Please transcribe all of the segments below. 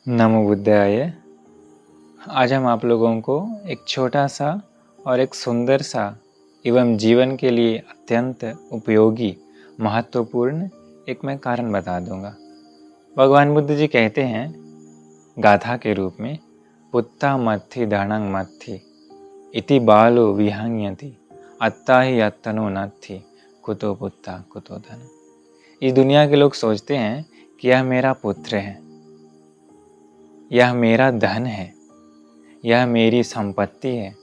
नमो बुद्धाय। आज हम आप लोगों को एक छोटा सा और एक सुंदर सा एवं जीवन के लिए अत्यंत उपयोगी महत्वपूर्ण एक मैं कारण बता दूंगा। भगवान बुद्ध जी कहते हैं गाथा के रूप में, पुत्ता मत्थि धनंग मत्थि इति बालो विहंयति अत्ता ही अत्तनो नत्थि कुतो पुत्ता कुतो धन। इस दुनिया के लोग सोचते हैं कि यह मेरा पुत्र है, यह मेरा धन है, यह मेरी संपत्ति है,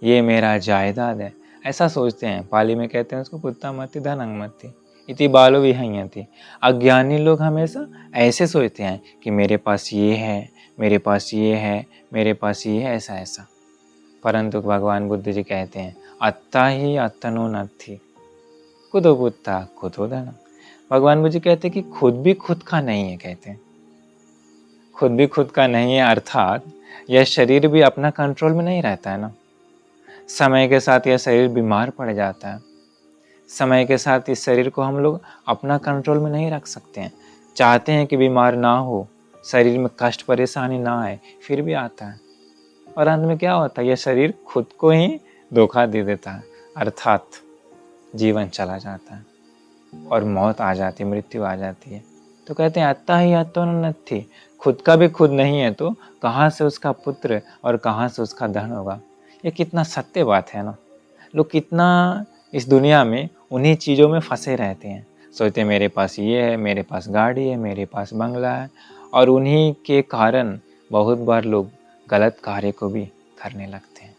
ये मेरा जायदाद है। ऐसा सोचते हैं। पाली में कहते हैं उसको पुत्ता मत्ति धनंग मत्ति इति बालो विहंयति। अज्ञानी लोग हमेशा ऐसे सोचते हैं कि मेरे पास ये है, मेरे पास ये है, मेरे पास ये है, ऐसा ऐसा। परंतु भगवान बुद्ध जी कहते हैं अत्ता ही अत्तनो नत्थि कुतो पुत्ता कुतो धनम। भगवान बुद्ध जी कहते हैं कि खुद भी खुद का नहीं है। कहते हैं खुद भी खुद का नहीं है, अर्थात यह शरीर भी अपना कंट्रोल में नहीं रहता है ना। समय के साथ यह शरीर बीमार पड़ जाता है। समय के साथ इस शरीर को हम लोग अपना कंट्रोल में नहीं रख सकते हैं। चाहते हैं कि बीमार ना हो, शरीर में कष्ट परेशानी ना आए, फिर भी आता है। और अंत में क्या होता है, यह शरीर खुद को ही धोखा दे देता है, अर्थात जीवन चला जाता है और मौत आ जाती है, मृत्यु आ जाती है। तो कहते हैं अत्ता ही अत्तो नत्थि, खुद का भी खुद नहीं है तो कहाँ से उसका पुत्र और कहाँ से उसका धन होगा। ये कितना सत्य बात है ना। लोग कितना इस दुनिया में उन्हीं चीज़ों में फंसे रहते हैं। सोचते हैं मेरे पास ये है, मेरे पास गाड़ी है, मेरे पास बंगला है, और उन्हीं के कारण बहुत बार लोग गलत कार्य को भी करने लगते हैं।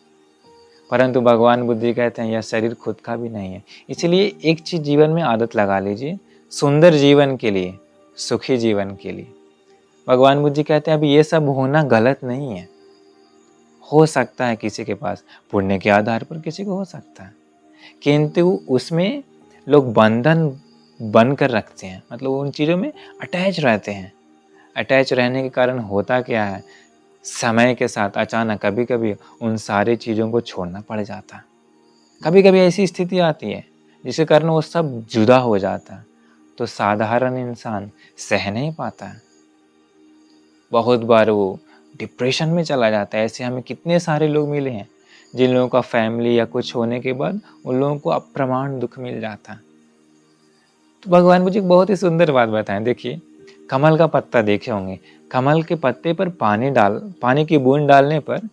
परंतु भगवान बुद्ध जी कहते हैं यह शरीर खुद का भी नहीं है। इसलिए एक चीज़ जीवन में आदत लगा लीजिए, सुंदर जीवन के लिए, सुखी जीवन के लिए। भगवान बुद्ध जी कहते हैं अभी ये सब होना गलत नहीं है। हो सकता है किसी के पास पुण्य के आधार पर किसी को हो सकता है, किंतु उसमें लोग बंधन बन कर रखते हैं, मतलब उन चीज़ों में अटैच रहते हैं। अटैच रहने के कारण होता क्या है, समय के साथ अचानक कभी कभी उन सारी चीज़ों को छोड़ना पड़ जाता है। कभी कभी ऐसी स्थिति आती है जिसके कारण वो सब जुदा हो जाता है, तो साधारण इंसान सह नहीं पाता है। बहुत बार वो डिप्रेशन में चला जाता है। ऐसे हमें कितने सारे लोग मिले हैं जिन लोगों का फैमिली या कुछ होने के बाद उन लोगों को अप्रमाण दुख मिल जाता है। तो भगवान मुझे एक बहुत ही सुंदर बात बताएं। देखिए, कमल का पत्ता देखे होंगे, कमल के पत्ते पर पानी की बूंद डालने पर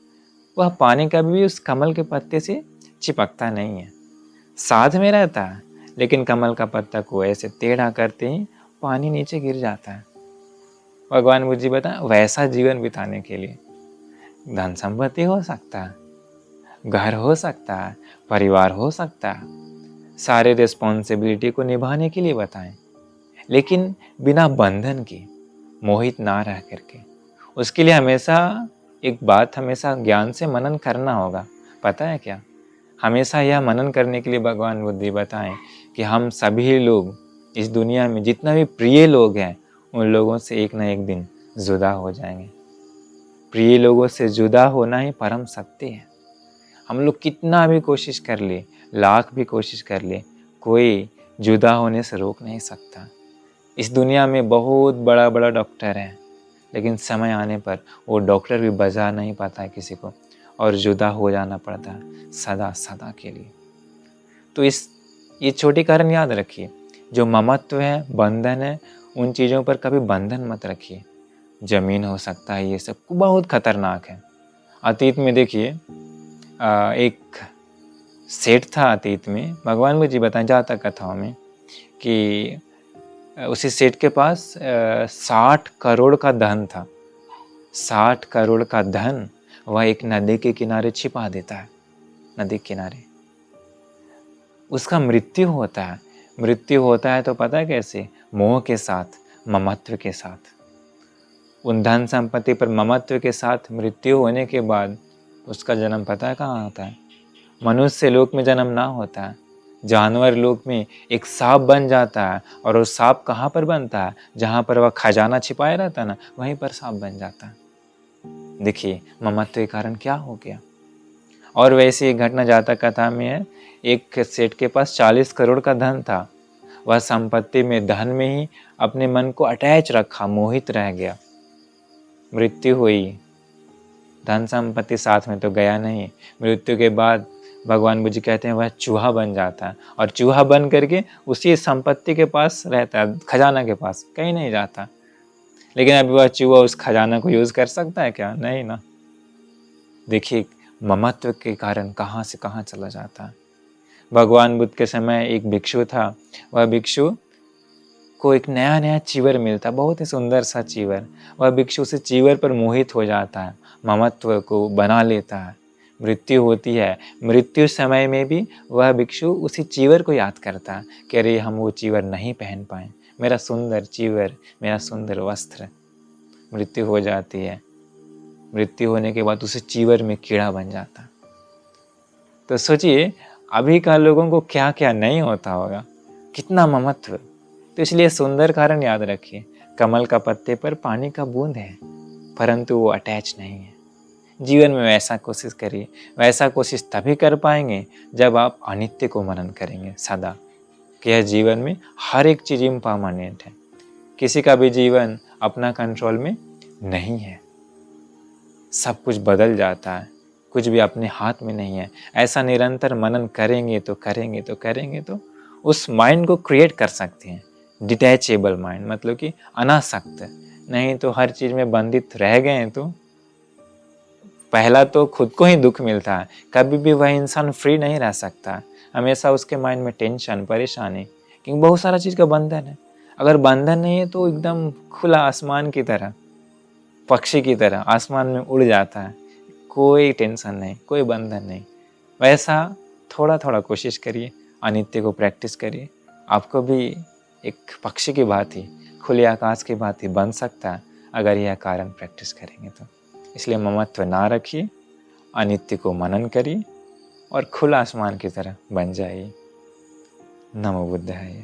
वह पानी कभी भी उस कमल के पत्ते से चिपकता नहीं है, साथ में रहता है, लेकिन कमल का पत्ता को ऐसे टेढ़ा करते ही पानी नीचे गिर जाता है। भगवान मुझे बताएं वैसा जीवन बिताने के लिए धन संपत्ति हो सकता है, घर हो सकता है, परिवार हो सकता है, सारे रिस्पॉन्सिबिलिटी को निभाने के लिए बताएं, लेकिन बिना बंधन के, मोहित ना रह करके। उसके लिए हमेशा एक बात, हमेशा ज्ञान से मनन करना होगा। पता है क्या, हमेशा यह मनन करने के लिए भगवान बुद्धि बताएं कि हम सभी लोग इस दुनिया में जितना भी प्रिय लोग हैं उन लोगों से एक न एक दिन जुदा हो जाएंगे। प्रिय लोगों से जुदा होना ही परम सत्य है। हम लोग कितना भी कोशिश कर ले, लाख भी कोशिश कर ले, कोई जुदा होने से रोक नहीं सकता। इस दुनिया में बहुत बड़ा बड़ा डॉक्टर है, लेकिन समय आने पर वो डॉक्टर भी बचा नहीं पाता है किसी को, और जुदा हो जाना पड़ता है सदा सदा के लिए। तो ये छोटी कारण याद रखिए, जो ममत्व है, बंधन है, उन चीज़ों पर कभी बंधन मत रखिए। जमीन हो सकता है, ये सब बहुत खतरनाक है। अतीत में देखिए, एक सेठ था अतीत में, भगवान मुझे बताएं जातक कथाओं में, कि उसी सेठ के पास 60 करोड़ का धन था। 60 करोड़ का धन वह एक नदी के किनारे छिपा देता है। नदी के किनारे उसका मृत्यु होता है। मृत्यु होता है तो पता है कैसे, मोह के साथ, ममत्व के साथ। उन धन संपत्ति पर ममत्व के साथ मृत्यु होने के बाद उसका जन्म पता है कहाँ होता है? मनुष्य लोक में जन्म ना होता है, जानवर लोक में एक सांप बन जाता है। और वो सांप कहाँ पर बनता है? जहाँ पर वह खजाना छिपाया रहता है ना, वहीं पर सांप बन जाता है। देखिए ममत्व के कारण क्या हो गया। और वैसे एक घटना जातक कथा में है, एक सेठ के पास 40 करोड़ का धन था। वह संपत्ति में, धन में ही अपने मन को अटैच रखा, मोहित रह गया। मृत्यु हुई, धन संपत्ति साथ में तो गया नहीं। मृत्यु के बाद भगवान बुद्ध जी कहते हैं वह चूहा बन जाता है, और चूहा बन करके उसी संपत्ति के पास रहता है, खजाना के पास, कहीं नहीं जाता। लेकिन अभी वह चूहा उस खजाना को यूज कर सकता है क्या? नहीं ना। देखिए ममत्व के कारण कहाँ से कहाँ चला जाता है। भगवान बुद्ध के समय एक भिक्षु था, वह भिक्षु को एक नया नया चीवर मिलता, बहुत ही सुंदर सा चीवर। वह भिक्षु से चीवर पर मोहित हो जाता है, ममत्व को बना लेता है। मृत्यु होती है, मृत्यु समय में भी वह भिक्षु उसी चीवर को याद करता है कि अरे हम वो चीवर नहीं पहन पाए, मेरा सुंदर चीवर, मेरा सुंदर वस्त्र। मृत्यु हो जाती है, मृत्यु होने के बाद उसे चीवर में कीड़ा बन जाता। तो सोचिए अभी का लोगों को क्या क्या नहीं होता होगा, कितना ममत्व। तो इसलिए सुंदर कारण याद रखिए, कमल का पत्ते पर पानी का बूंद है, परंतु वो अटैच नहीं है। जीवन में वैसा कोशिश करिए, वैसा कोशिश तभी कर पाएंगे जब आप अनित्य को मनन करेंगे सदा, कि यह जीवन में हर एक चीज इम्पर्मानेंट है। किसी का भी जीवन अपना कंट्रोल में नहीं है, सब कुछ बदल जाता है, कुछ भी अपने हाथ में नहीं है। ऐसा निरंतर मनन करेंगे तो उस माइंड को क्रिएट कर सकते हैं, डिटैचेबल माइंड, मतलब कि अनासक्त। नहीं तो हर चीज में बंधित रह गए तो पहला तो खुद को ही दुख मिलता है, कभी भी वह इंसान फ्री नहीं रह सकता। हमेशा उसके माइंड में टेंशन, परेशानी, क्योंकि बहुत सारा चीज का बंधन है। अगर बंधन नहीं है तो एकदम खुला आसमान की तरह, पक्षी की तरह आसमान में उड़ जाता है, कोई टेंशन नहीं, कोई बंधन नहीं। वैसा थोड़ा थोड़ा कोशिश करिए, अनित्य को प्रैक्टिस करिए, आपको भी एक पक्षी की भांति, खुले आकाश की भांति बन सकता है अगर यह कारण प्रैक्टिस करेंगे तो। इसलिए ममत्व ना रखिए, अनित्य को मनन करिए और खुला आसमान की तरह बन जाइए। नमो बुद्धाय।